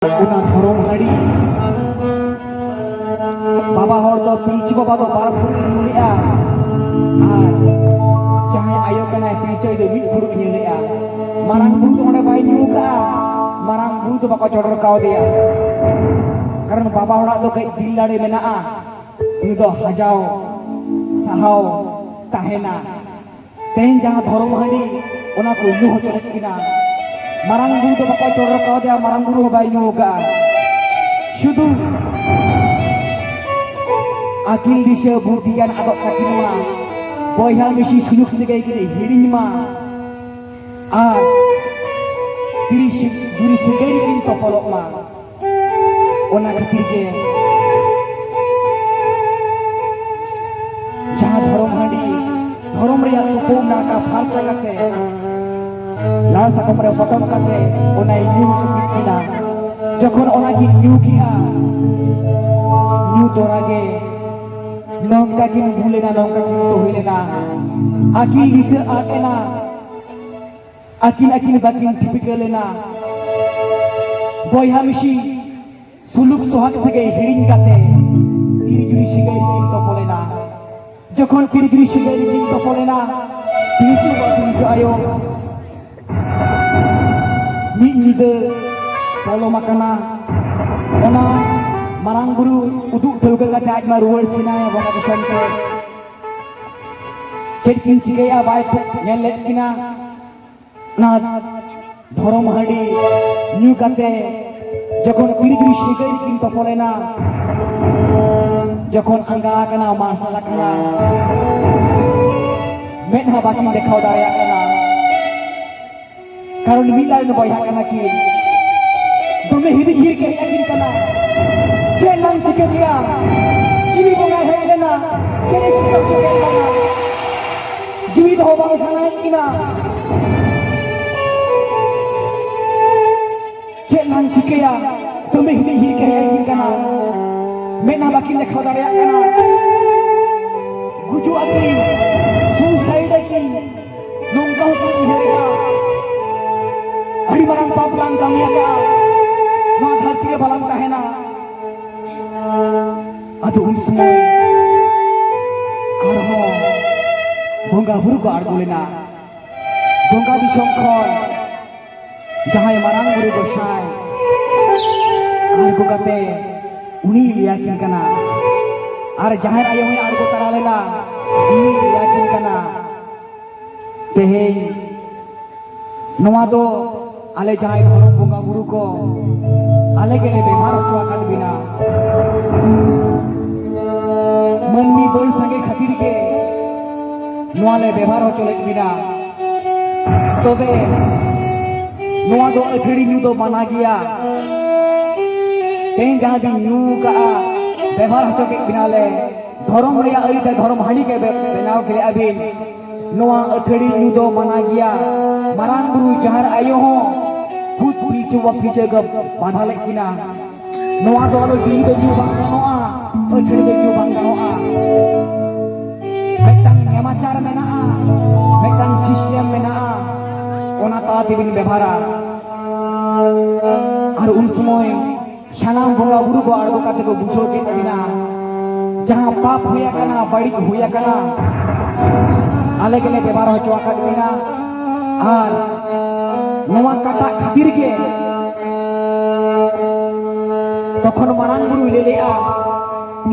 una धर्म हाड़ी बाबा हर तो पिलचु बाबा तो बार फुड़ी मुलिया आर चाहे आयो कना पिलचु दो मिट फुड़ी मुलिया marang buru तो हने बाई न्यूका marang buru तो बाको चोडर काव दिया कारण बाबा हड़ा तो कई दिल लाड़े में ना उन तो हजाओ सहाओ ताहेना तेन जहाँ धर्म हाड़ी उना को न्यू हो चले किना marang buru तो बाको चोडर काव दिया marang buru बाई न्यूका शुद्ध akil disha buktikan adok kakin ma boyha misi suluk segai kini hiring ma duri segai kin topolok ma ona khatir ge jaha dhorom handi dhorom reya upom naka pharcha kate lar sakom re potom kate ona nyu chukit kina jokhon ona ki nyu kia nyu torage nongka kin bhulena nongka kin to hoilena akil dise akena akil bakin tipikalena boyha misi suluk sohag segai hiring kate tiri juri sigai kin to polena jokhon tiri juri sigai kin to polena pinchu ayo mi nide polo makana ona marang buru uduk terugel kata ajma ruwar sina ya bonga disan ke cedkin cikaya bai nyel let kina na dhorom hadi nyu kate jokhon kiri shigai kin to polena jokhon angga kana marsala kana medha bakin dekhau daraya kana karon milai no boyha kana ki dome hidi hir ke yakin kana Jalan cikaya, ciri bunga helena, ciri sikap cikaya, jiwi to bang sana ina. Jalan cikaya, tumbe hidi hir kaya kana, mena bakin dekha daraya kana. Guju aki, suicide aki, nongkau ki herga. Hari marang papulang kami aga, na dharti ke balang tahena. Aduh semua arho bongga buru ko argolena bongga di songkhon jahai marang buru gosai argo kate uni liyakin kana ar jahai ayo hoy argo taralena uni liyakin kana teheng noa do ale jahai dhorom bongga buru ko ale gele bebhar hochwa kan bina मनमी बोल संगे खातिर के नोआले व्यवहार हो चले बिना तबे नोआ दो अथड़ी न्यू दो माना गया तेन जहां भी न्यू का व्यवहार हो चके बिना ले धर्म रे अरी ते धर्म हाड़ी के बनाव के अभी नोआ अथड़ी न्यू दो माना गया मारांग गुरु जहर आयो हो खुद पीछे व पीछे गब बाधा ले किना नोआ दो लो डी दो न्यू बांगा नोआ अथड़ी दो न्यू बांगा नोआ nemacar menaa, medan sistem menaa, ona taati bin bevara, ar un semoy, shanam bonga buru ko argo kate ko bujo ke bina, jahan pap hoya kana, badik hoya kana, alek le bevara ho choakat bina, ar noa kata khatir ke, tokhon marang buru lelea,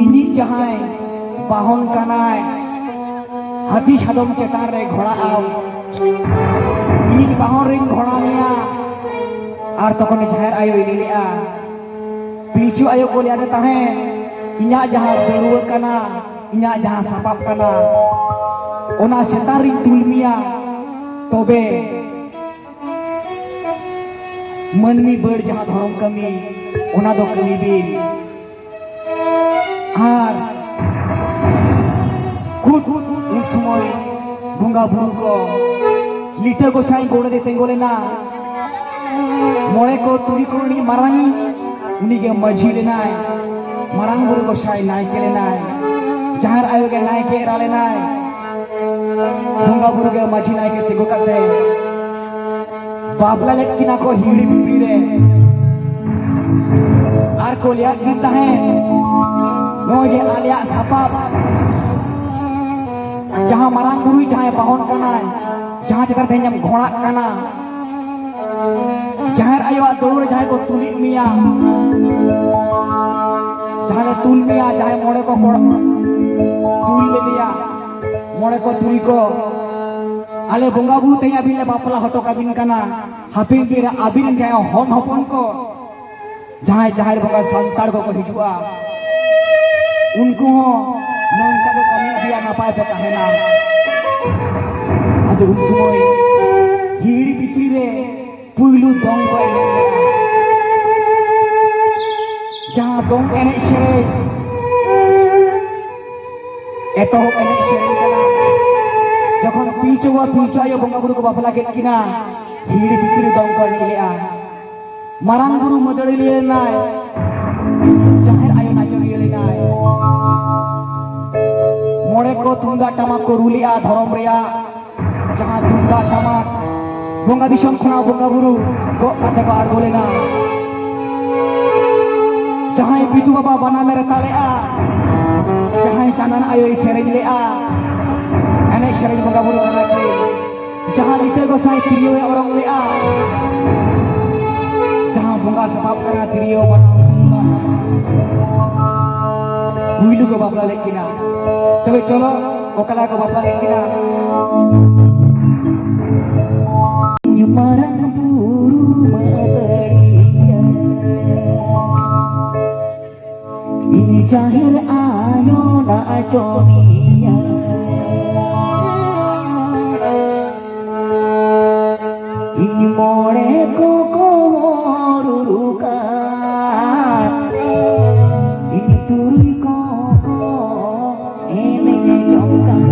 ini jahai bahon kanai. हाथी सादम चेतान रे घोड़ा आव इनी बाहर ring घोड़ा मिया are तखन जहर आयो इलेआ पिलचु आयो को लिया ताहे इना जहां दरुवा कना इना जहां सापाप कना ओना सेतान रिंग तुल मिया तबे मनमी बड़ जहां धर्म कमी ओना दो कमी बिन आर खुद semua bunga buru ko liter ko sai gode de tengolena more ko turi ko ni marangi uni ge majhi lenai marang buru ko sai nai kelenai jahar ayo ge nai ke ralenai bunga buru ge majhi nai ke tego kate babla let kina ko hiri pipri re को लिया गिरता है नोजे आलिया सपाब जहां मारांग बुरुई जहां बाहन काना जहां जगह तेजम घोड़ा काना जहां आयो दौड़ जहां को तुली मिया जहां तुल मिया जहां मोड़े को तुल ले दिया मोड़े को तुरी को आले बोंगा बुरु तेया बिले बापला हटो काबिन काना हापिन बिरा आबिन जहां होन हपन को जहां जहां बोंगा संताड़ को हिजुआ उनको नौका को कमी दिया ना पाए पता है ना आज उन समय हिड़ी पिपली रे पुइलू दोंग को जहां दोंग एने शेरे एतो एने शेरे कना जखन पीछुआ पीछायो बोंगा बुरु को बापला के किना हिड़ी पिपली दोंग को निलेआ मारांग बुरु मदड़ी ले नाय जहां आयो नाचो ले नाय मोड़े को तुंदा टमाक को रुलिया धरम रिया जहां तुंदा टमाक बोंगा दिशम खुना बोंगा बुरु को काटे को आड़ बोलेना जहां बिदु बाबा बना मेरे तालेआ जहां चानन आयो सेरेज लेआ एने सेरेज बोंगा बुरु बना के जहां लिटे गोसाई तिरियो औरंग लेआ जहां बोंगा सबाब कना तिरियो बना तुंदा टमाक बुइलु को बापला लेकिना तबे चलो ओकला को बापा लेकिना marang buru madariya ini cahir ayo na comiya ini more koko rurukan ini turi koko emene jongkan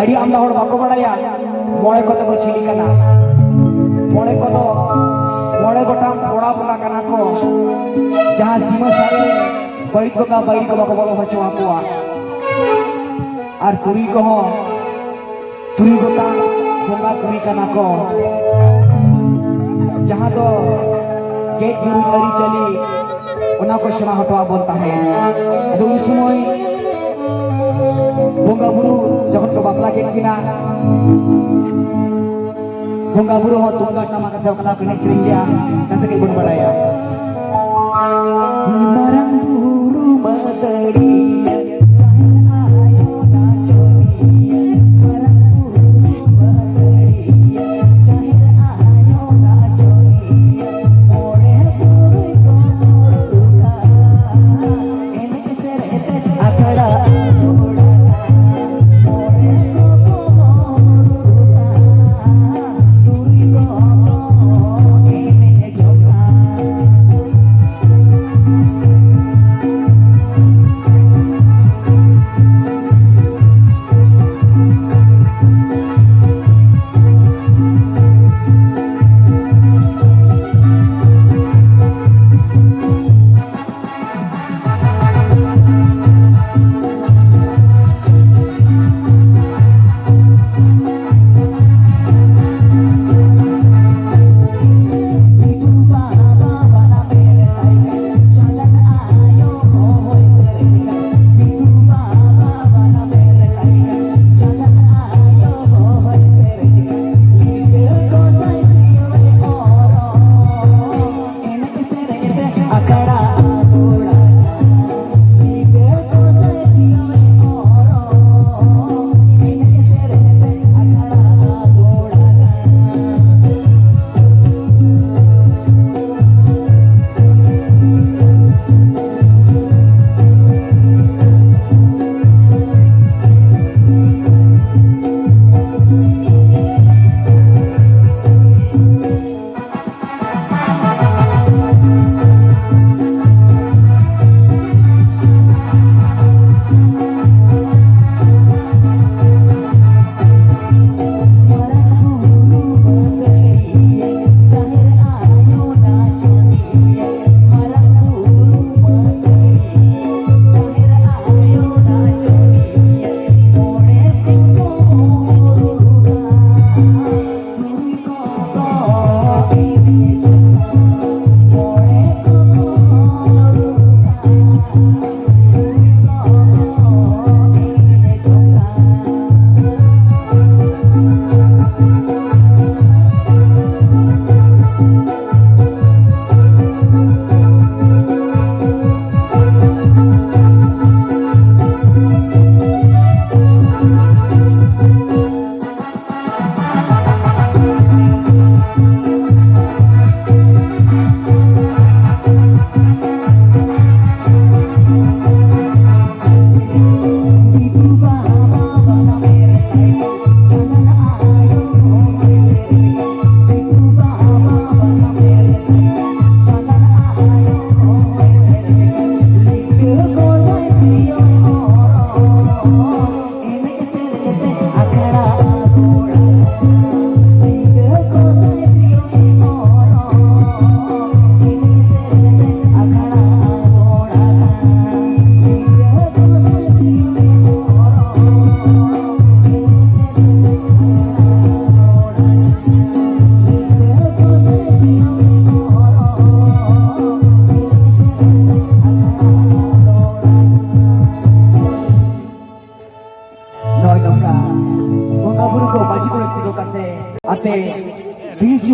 अड़ी आमदा होड़ बाको बड़ाया मोड़े को तो चिली कना मोड़े को तो मोड़े गोटाम थोड़ा बोला कना को जहां सीमा सारे बैठ को बाको बोलो हो चुआ को और तुरी को हो तुरी गोटा बोंगा तुरी कना को जहां तो गेट गुरु अरी चली उना को सेवा हटवा बोलता है अदो उन समय बोंगा बुरु जखन को बापला के किना बोंगा बुरु हो तुंगा टमाक ते कला कने श्रीया नसे के बन बड़ाया marang buru madariya cahir ayo na comiya marang buru madariya cahir ayo na comiya more buru koruka ene serete akada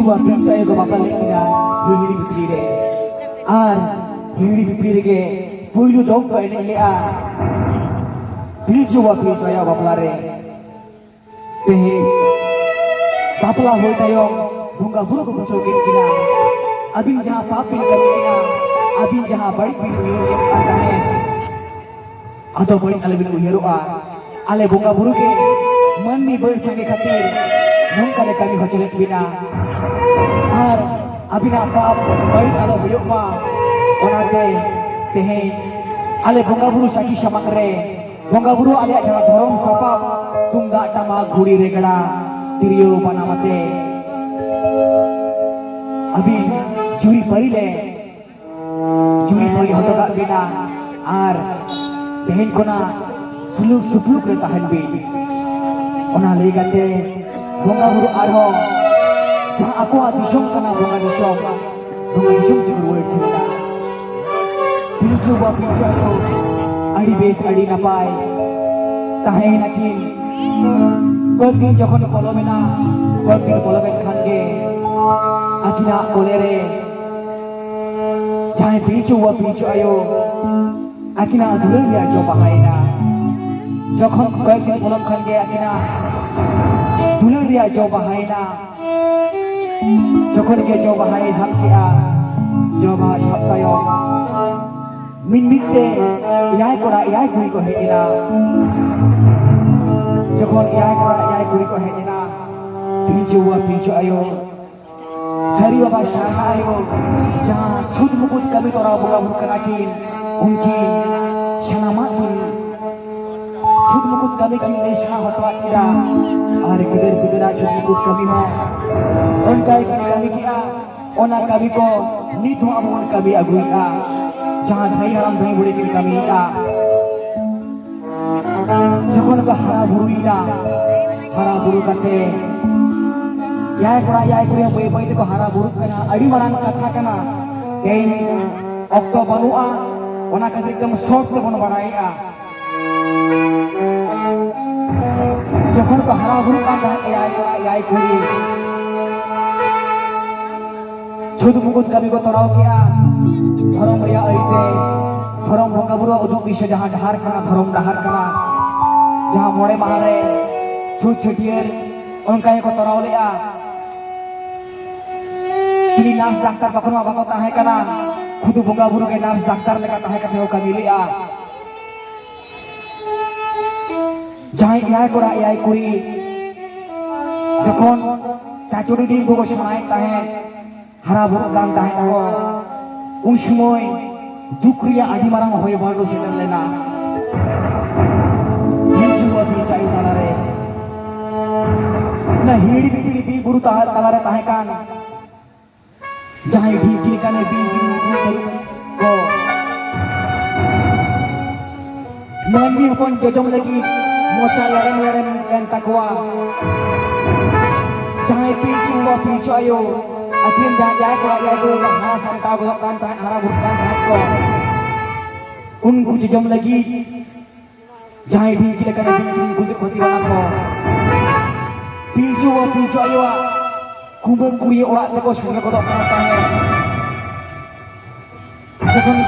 pilcuwa pilcu ayo ko bapla lekina hiri bitri re ar hiri bitri rege puylu dong ko ene lea pilcuwa pilcu ayo bapla re tehe bapla hoy tayong bunga buru ko kocokin kina abin jaha papin kina abin jaha baik bin uyur kane ado baik ale bin uyuroa ale bunga buru ke manmi baik sange khatir nongkale kami hocolet bina ar abina pap baik alo huyuk ma onate tehe ale bunga buru saki samak re bunga buru ale jaha dhorong sapap tungdak tamak guri regada tirio panamate abin juri parile juri pari hotoka bina ar tehen kona suluk supluk re tahan bin ona legate bonga buru arho jang aku disom kana bonga disom juru word sila pilcu ba pilcu ayo adi bes adi napai tahen nakin kodin jokhon kolomena kodin kolomen khange akina kolere jai pilcu ba pilcu ayo akina dulia jo bahaina jokhon kodin kolom khange akina dulia jo bahaina jokhon ke jo bahai samkia jo bah sab sayo minmitte iyai kuri ko hejina jokhon iyai kuri ko hejina pilcu ayo sari baba shana ayo jahan chut mukut kami tora boga bukanakin unki shana makin chut mukut kami kin lesha hotwa kida ar kidera chut mukut kami ho onkai kami kia ona kami ko nitho amon kami aguia jahan bhai haram bhai budi kin kami ida jokhon ka hara buru kate yai kura bai ko hara buru kana adi marang katha kana tein okto banua ona khatir ekdom short te bon badaia jokhon ko hara buru ka yai kuri chud mukut kami ko torau kia dhorom ria arite dhorom bonga buru uduk bishe jaha dahar kana dhorom dahar kana jaha mole mahare chut chutier onkai ko torau lea kini nurse daktar kokono bako tahe kana khudu bonga buru ke nurse daktar leka tahe kate ho kami lea jai iyai kuri jokhon chachuri din ko shanai tahe hara buru kan tahe ko un sumoy dukriya adi marang hoy bando seter lena pilcu ati chai talare na hiri bipiri di buru talare tahe kan jahai bhikiri kane bingkiri ko manmi hopon jojong lagi mocha lereng dan takwa jahai pilcu ayo akhirnya jahai ko ha santa bodok kan tahan hara bukan tahan ko unku jojong lagi jahai bhikiri kane bingkiri kulit khoti bana ko pilcu ayo kumbang kuri orak teko sanga kodok kana tahe jokhon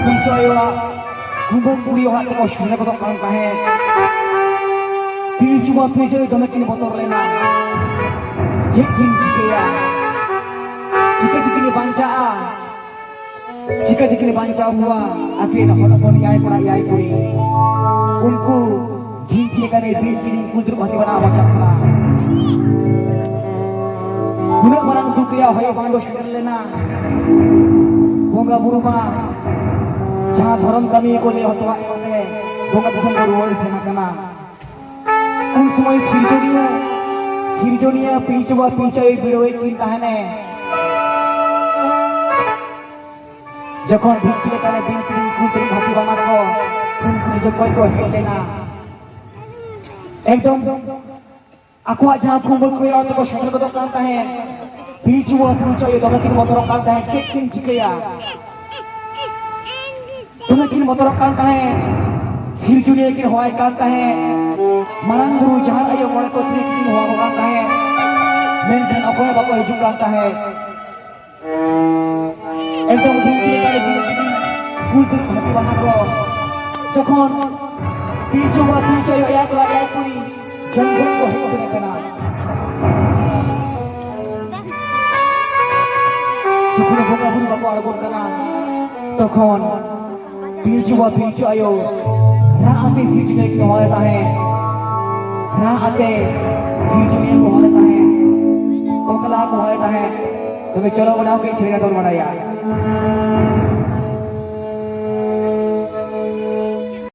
pilcu ayo kumbang kuri orak teko sanga kodok kana tahe pilcu ayo dome kini motor lena jek jin jikeya jika jikini banca huwa akhirnya honopon yai kuri unku bhikiri kane bingkiri kudur bhati bana wacakna Guna marang dukriya hoy bando seter lena bonga buru ma jaha dhorom kami ko le hotwa ene bonga disom ko ruwar sena kana un sumoy sirjoniya pilcai bidoi kin tahane jokhon bhikiri kane bingkiri kudur bhati bana ko unku jokoy ko helena ekdom aku aja kumbang kue orang teko seter kodok kan tahe pilcu ayo dome kini motor kan tahe cekin jikeya dome kini motor kan tahe sirjuni kini hoai kan tahe marang guru jahat ayo mole ko tri kini hoai kan tahe मेनखान अकोय बाको हिजुग कान ताहे एकदम ढूंढी करे ढूंढी फूल फूल भाती बना को जखन पीछो या कोई जंगल को हेतु कना जखन बोंगा बुरी बाको आड़गोन कना तखन पीछो आयो राते सीटने की हमारे ताहे राते सीटने को हमारे ताहे कोकला को हमारे ताहे तो चलो बनाओ के छेड़ा चल बनाया